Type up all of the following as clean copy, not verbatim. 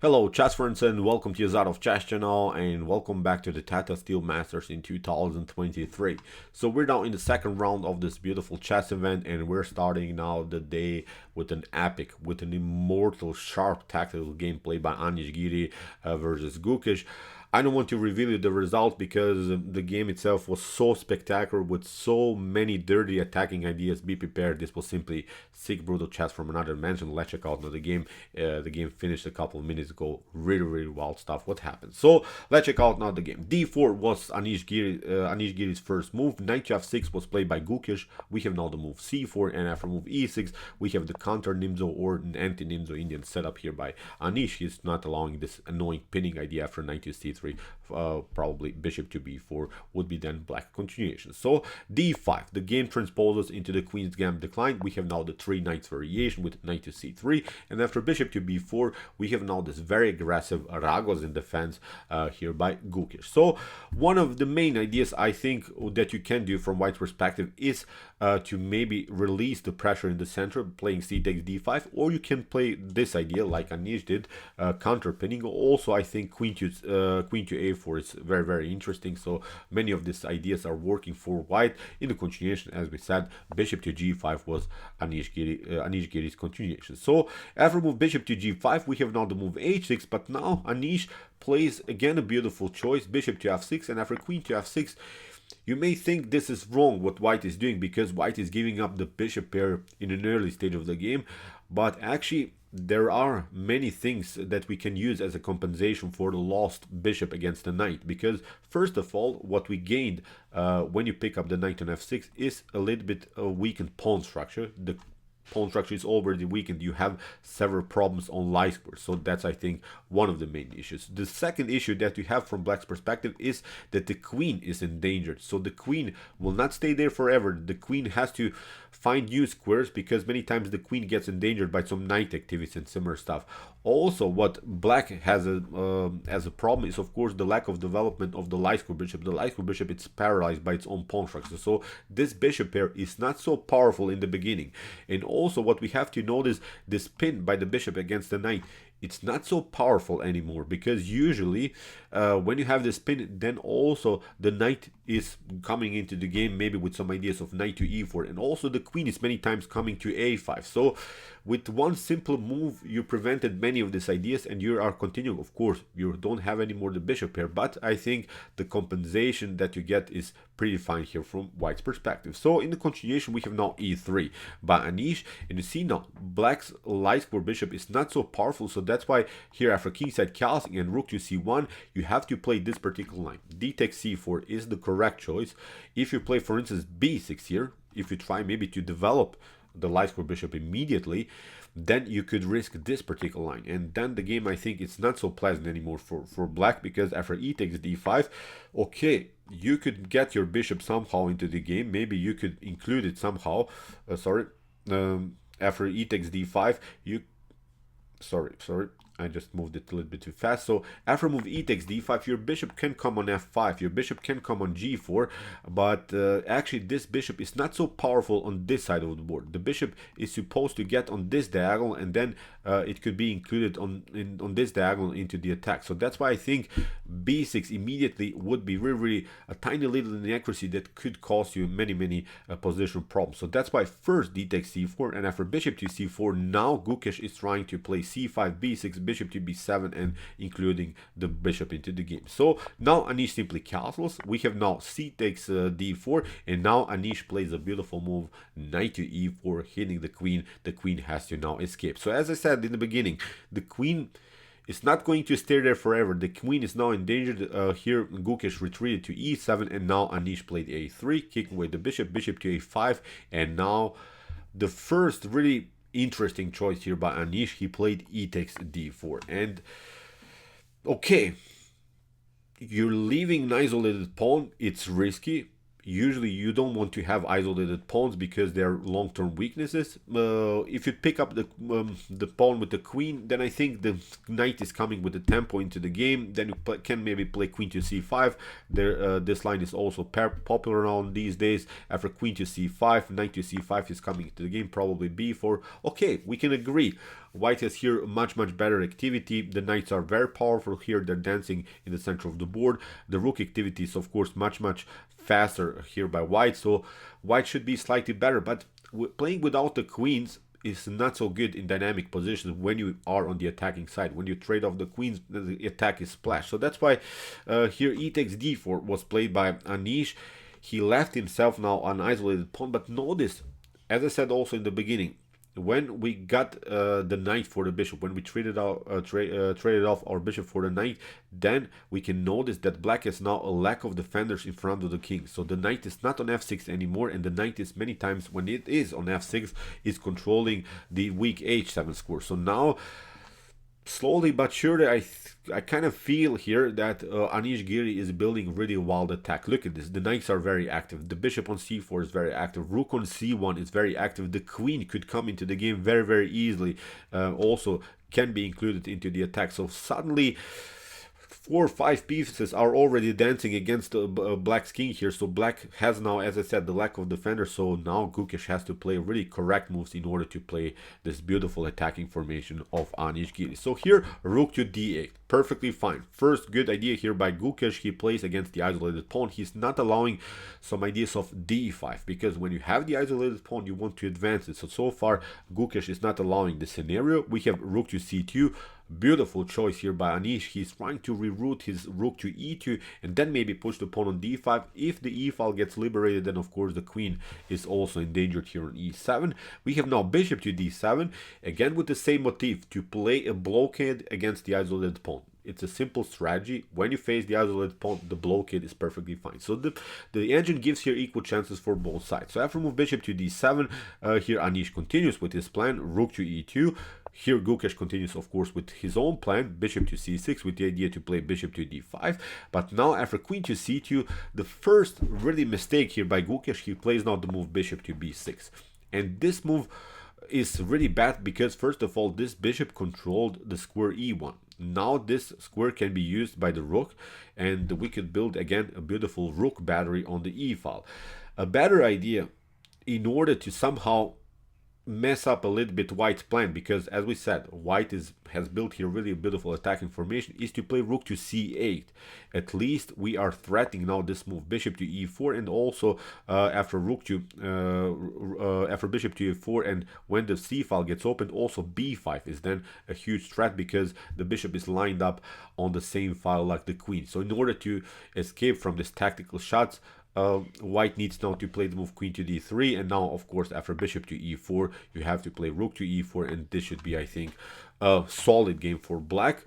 Hello chess friends and welcome to Yazarov Chess channel and welcome back to the Tata Steel Masters in 2023. So we're now in the second round of this beautiful chess event and we're starting now the day with an epic, with an immortal sharp tactical gameplay by Anish Giri versus Gukesh. I don't want to reveal you the result because the game itself was so spectacular with so many dirty attacking ideas. Be prepared. This was simply sick, brutal chess from another dimension. Let's check out now the game. The game finished a couple of minutes ago. Really wild stuff. What happened? So let's check out now the game. D4 was Anish Giri's first move. Knight to F6 was played by Gukesh. We have now the move C4, and after move E6, we have the counter Nimzo or an anti-Nimzo Indian setup here by Anish. He's not allowing this annoying pinning idea after knight to C3. Probably bishop to b4 would be then black continuation. So d5, the game transposes into the queen's gambit decline. We have now the three knights variation with knight to c3, and after bishop to b4 we have now this very aggressive Ragozin defense here by Gukesh. So one of the main ideas I think that you can do from White's perspective is to maybe release the pressure in the center, playing c takes d5, or you can play this idea like Anish did, counter pinning. Also I think queen to a4 is very interesting. So many of these ideas are working for White. In the continuation, as we said, bishop to g5 was Anish Giri's continuation. So after move bishop to g5, we have now the move h6, but now Anish plays again a beautiful choice, bishop to f6, and after queen to f6, you may think this is wrong what White is doing because White is giving up the bishop pair in an early stage of the game, but actually there are many things that we can use as a compensation for the lost bishop against the knight, because first of all what we gained when you pick up the knight on f6 is a little bit weakened pawn structure. The pawn structure is already weakened. You have several problems on light square, so that's I think one of the main issues. The second issue that you have from Black's perspective is that the queen is endangered, so the queen will not stay there forever. The queen has to find new squares because many times the queen gets endangered by some knight activities and similar stuff. Also what Black has as a problem is of course the lack of development of the light square bishop. The light square bishop is paralyzed by its own pawn structure, so this bishop pair is not so powerful in the beginning. And also what we have to notice, this pin by the bishop against the knight, it's not so powerful anymore because usually when you have this pin, then also the knight is coming into the game maybe with some ideas of knight to e4, and also the queen is many times coming to a5. So with one simple move you prevented many of these ideas and you are continuing. Of course you don't have anymore the bishop pair, but I think the compensation that you get is pretty fine here from White's perspective. So in the continuation we have now e3 by Anish, and you see now Black's light square bishop is not so powerful, so that's why here after kingside castling and rook to c1 you have to play this particular line. D takes c4 is the correct choice. If you play for instance b6 here, if you try maybe to develop the light square bishop immediately, then you could risk this particular line, and then the game I think it's not so pleasant anymore for Black, because after e takes d5, okay, you could get your bishop somehow into the game, maybe you could include it somehow. After e takes d5 you sorry I just moved it a little bit too fast. So after move e takes d5, your bishop can come on f5, your bishop can come on g4, but actually this bishop is not so powerful on this side of the board. The bishop is supposed to get on this diagonal, and then it could be included on this diagonal into the attack. So that's why I think b6 immediately would be really a tiny little inaccuracy that could cause you many positional problems. So that's why first d takes c4, and after bishop to c4 now Gukesh is trying to play c5 b6 bishop to b7 and including the bishop into the game. So now Anish simply castles. We have now c takes d4, and now Anish plays a beautiful move, knight to e4, hitting the queen. The queen has to now escape. So as I said in the beginning, the queen is not going to stay there forever. The queen is now endangered. Here Gukesh retreated to e7, and now Anish played a3, kicking away the bishop to a5, and now the first really interesting choice here by Anish, he played e takes d4. And okay, you're leaving an isolated pawn, it's risky. Usually you don't want to have isolated pawns because they're long-term weaknesses. If you pick up the pawn with the queen, then I think the knight is coming with the tempo into the game. Then you can maybe play queen to c5. This line is also popular around these days. After queen to c5, knight to c5 is coming into the game, probably b4. Okay, we can agree. White has here much better activity. The knights are very powerful here. They're dancing in the center of the board. The rook activity is of course much faster here by white, so white should be slightly better, but playing without the queens is not so good in dynamic positions when you are on the attacking side. When you trade off the queens, the attack is splashed. So that's why here e takes d4 was played by Anish. He left himself now an isolated pawn, but notice, as I said also in the beginning, when we got the knight for the bishop, when we traded off our bishop for the knight, then we can notice that black has now a lack of defenders in front of the king. So the knight is not on f6 anymore, and the knight is many times, when it is on f6, is controlling the weak h7 square. So now, slowly but surely, I kind of feel here that Anish Giri is building really wild attack. Look at this. The knights are very active. The bishop on c4 is very active. Rook on c1 is very active. The queen could come into the game very easily. Also can be included into the attack. So suddenly 4 or 5 pieces are already dancing against black's king here. So black has now, as I said, the lack of defender. So now Gukesh has to play really correct moves in order to play this beautiful attacking formation of Anish Giri. So here, rook to d8. Perfectly fine. First good idea here by Gukesh. He plays against the isolated pawn. He's not allowing some ideas of d5, because when you have the isolated pawn, you want to advance it. So far, Gukesh is not allowing this scenario. We have rook to c2. Beautiful choice here by Anish. He's trying to reroute his rook to e2 and then maybe push the pawn on d5. If the e file gets liberated, then of course the queen is also endangered here on e7. We have now bishop to d7, again with the same motif, to play a blockade against the isolated pawn. It's a simple strategy. When you face the isolated pawn, the blockade is perfectly fine. So the engine gives here equal chances for both sides. So after move bishop to d7, here Anish continues with his plan, rook to e2. Here Gukesh continues, of course, with his own plan, bishop to c6, with the idea to play bishop to d5. But now after queen to c2, the first really mistake here by Gukesh, he plays now the move bishop to b6. And this move is really bad because, first of all, this bishop controlled the square e1. Now this square can be used by the rook, and we could build again a beautiful rook battery on the e file. A better idea, in order to somehow mess up a little bit white's plan, because as we said, white has built here really a beautiful attacking formation, is to play rook to c8. At least we are threatening now this move bishop to e4, and also after bishop to e4, and when the c file gets opened, also b5 is then a huge threat because the bishop is lined up on the same file like the queen. So in order to escape from these tactical shots, white needs now to play the move queen to d3, and now of course after bishop to e4 you have to play rook to e4, and this should be, I think, a solid game for black.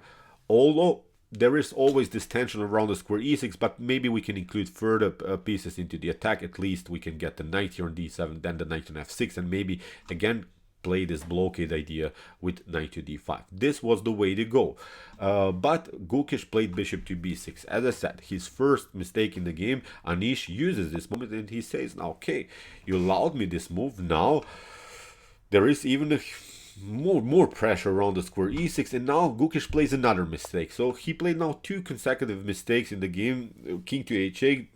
Although there is always this tension around the square e6, but maybe we can include further pieces into the attack. At least we can get the knight here on d7, then the knight on f6, and maybe again play this blockade idea with knight to d5. This was the way to go. But Gukesh played bishop to b6. As I said, his first mistake in the game. Anish uses this moment and he says, now, okay, you allowed me this move. Now there is even a more pressure around the square e6, and now Gukesh plays another mistake. So he played now 2 consecutive mistakes in the game. King to h8.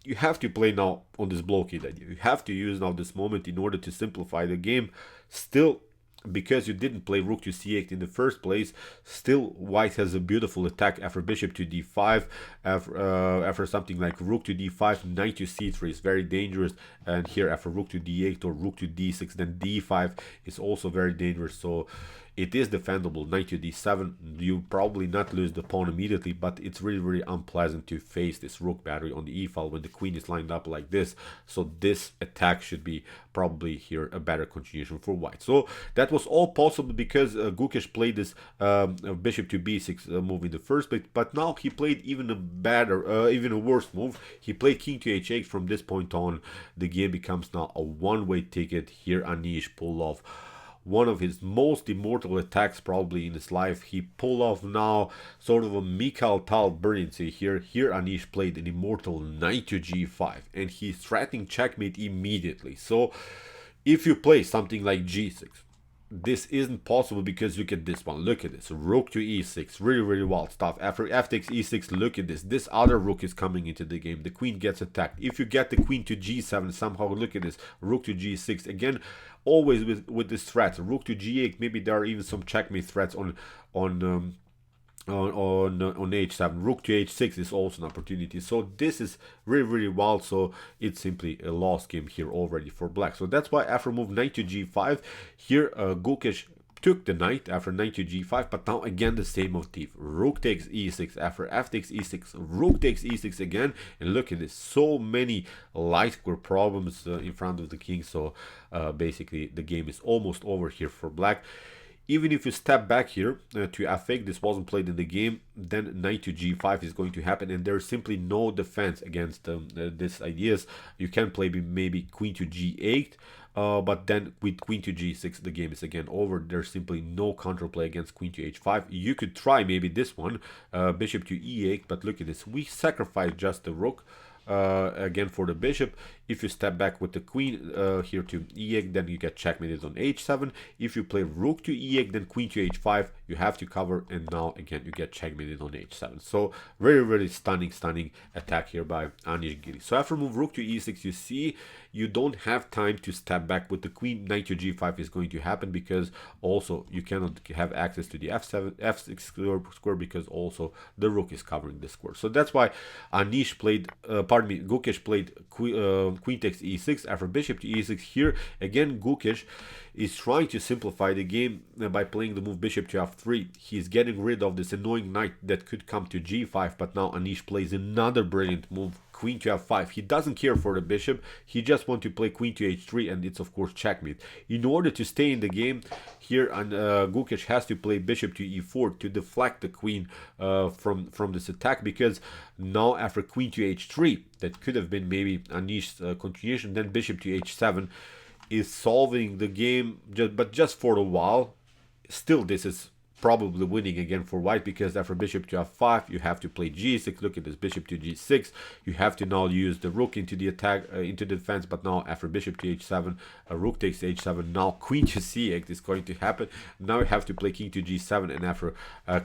You have to play now on this blockade idea. You have to use now this moment in order to simplify the game. Still, because you didn't play rook to c8 in the first place, still white has a beautiful attack after bishop to d5, after something like rook to d5, knight to c3 is very dangerous, and here after rook to d8 or rook to d6, then d5 is also very dangerous. So it is defendable. Knight to d7, you probably not lose the pawn immediately, but it's really unpleasant to face this rook battery on the e file when the queen is lined up like this. So this attack should be probably here a better continuation for white. So that was all possible because Gukesh played this bishop to b6 move in the first place, but now he played even a worse move. He played king to h8. From this point on, the game becomes now a one-way ticket. Here Anish pulled off one of his most immortal attacks probably in his life. He pulled off now sort of a Mikhail Tal brilliancy here. Here Anish played an immortal knight to g5, and he's threatening checkmate immediately. So if you play something like g6, this isn't possible because look at this one. Look at this. Rook to e6. Really, really wild stuff. After f takes e6, look at this. This other rook is coming into the game. The queen gets attacked. If you get the queen to g7 somehow, look at this. Rook to g6. Again, always with this threat. Rook to g8. Maybe there are even some checkmate threats on h7. Rook to h6 is also an opportunity. So this is really, really wild. So it's simply a lost game here already for black. So that's why after move knight to g5 here, Gukesh took the knight after knight to g5, but now again the same motif. Rook takes e6 after f takes e6. Rook takes e6 again, and look at this. So many light square problems in front of the king. So basically the game is almost over here for black. Even if you step back here to f8, this wasn't played in the game, then knight to g5 is going to happen, and there's simply no defense against these ideas. You can play maybe queen to g8, but then with queen to g6, the game is again over. There's simply no counterplay against queen to h5. You could try maybe this one, bishop to e8, but look at this. We sacrifice just the rook. Again for the bishop. If you step back with the queen here to e8, then you get checkmated on h7. If you play rook to e8, then queen to h5, you have to cover, and now again you get checkmated on h7. So very, very stunning attack here by Anish Giri. So after move rook to e6, you see you don't have time to step back with the queen. Knight to g5 is going to happen because also you cannot have access to the f6 square because also the rook is covering the square. So that's why Anish played, Gukesh played queen takes e6 after bishop to e6 here. Again, Gukesh is trying to simplify the game by playing the move bishop to f3. He's getting rid of this annoying knight that could come to g5, but now Anish plays another brilliant move, queen to f5. He doesn't care for the bishop, he just wants to play queen to h3, and it's of course checkmate. In order to stay in the game here, and Gukesh has to play bishop to e4 to deflect the queen from this attack, because now after queen to h3, that could have been maybe Anish's continuation, then bishop to h7 is solving the game, but just for a while. Still, this is probably winning again for white, because after bishop to f5 you have to play g6. Look at this, bishop to g6. You have to now use the rook into the attack, into the defense, but now after bishop to h7, rook takes h7. Now queen to c8 is going to happen. Now you have to play king to g7, and after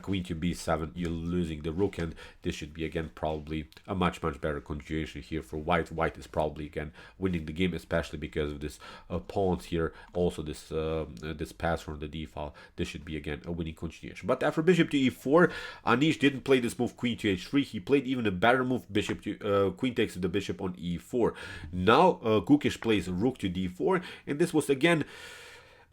queen to b7 you're losing the rook, and this should be again probably a much better continuation here for white. White is probably again winning the game, especially because of this pawns here. Also this this pass from the d file. This should be again a winning continuation. But after bishop to e4, Anish didn't play this move queen to h3. He played even a better move, bishop to queen takes the bishop on e4. Now Gukesh plays rook to d4, and this was again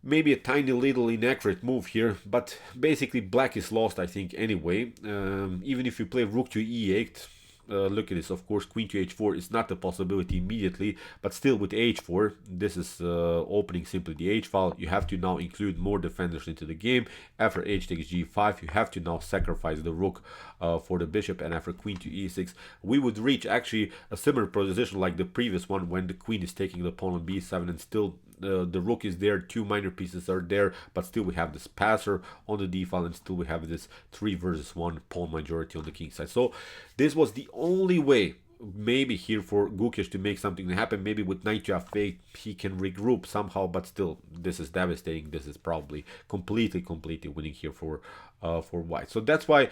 maybe a tiny little inaccurate move here, but basically black is lost, I think, anyway. Even if you play rook to e8, look at this, of course queen to h4 is not a possibility immediately, but still with h4 this is opening simply the h file. You have to now include more defenders into the game. After h takes g5 you have to now sacrifice the rook for the bishop, and after queen to e6 we would reach actually a similar position like the previous one, when the queen is taking the pawn on b7 and still the rook is there, two minor pieces are there, but still we have this passer on the d file, and still we have this 3 versus 1 pawn majority on the king side. So this was the only way maybe here for Gukesh to make something happen. Maybe with knight to f8 he can regroup somehow, but still this is devastating. This is probably completely winning here for white. So that's why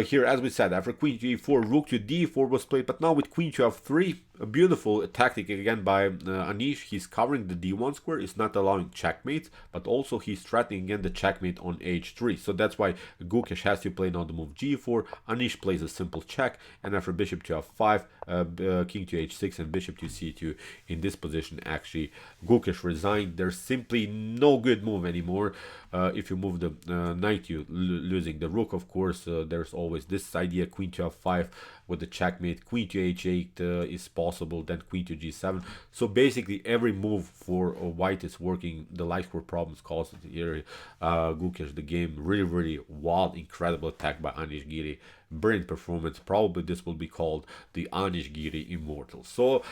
here, as we said, after queen to e4, rook to d4 was played, but now with queen to f3, a beautiful tactic again by Anish. He's covering the d1 square, is not allowing checkmate, but also he's threatening again the checkmate on h3. So that's why Gukesh has to play now the move g4. Anish plays a simple check, and after bishop to f5, king to h6, and bishop to c2. In this position, actually, Gukesh resigned. There's simply no good move anymore. If you move the knight, you losing the rook, of course. There's always this idea, queen to f5 with the checkmate, queen to h8 is possible, then queen to g7. So basically every move for white is working. The light square problems caused here Gukesh the game. Really wild, incredible attack by Anish Giri. Brilliant performance. Probably this will be called the Anish Giri Immortal. So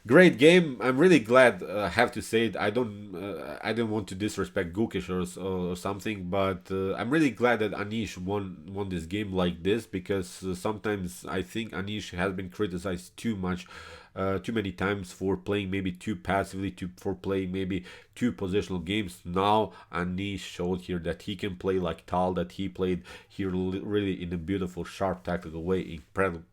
great game. I'm really glad. I have to say it. I don't want to disrespect Gukesh or something, but I'm really glad that Anish won this game like this, because sometimes I think Anish has been criticized too much too many times for playing maybe too passively, for playing maybe two positional games. Now Anish showed here that he can play like Tal, that he played here really in a beautiful, sharp, tactical way.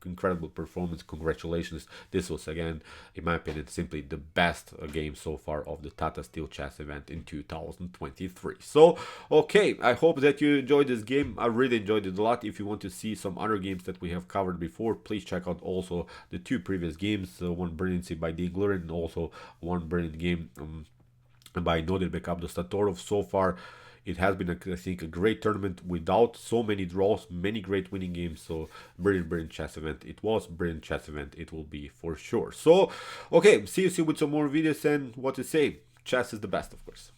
Incredible performance. Congratulations. This was again, in my opinion, simply the best game so far of the Tata Steel Chess event in 2023. So, okay, I hope that you enjoyed this game. I really enjoyed it a lot. If you want to see some other games that we have covered before, please check out also the two previous games. One brilliancy by Ding Liren and also one brilliant game by Nodirbek Abdusattorov. So far, it has been, I think, a great tournament without so many draws, many great winning games. So, brilliant chess event. It was brilliant chess event. It will be for sure. So, okay, see you soon with some more videos, and what to say. Chess is the best, of course.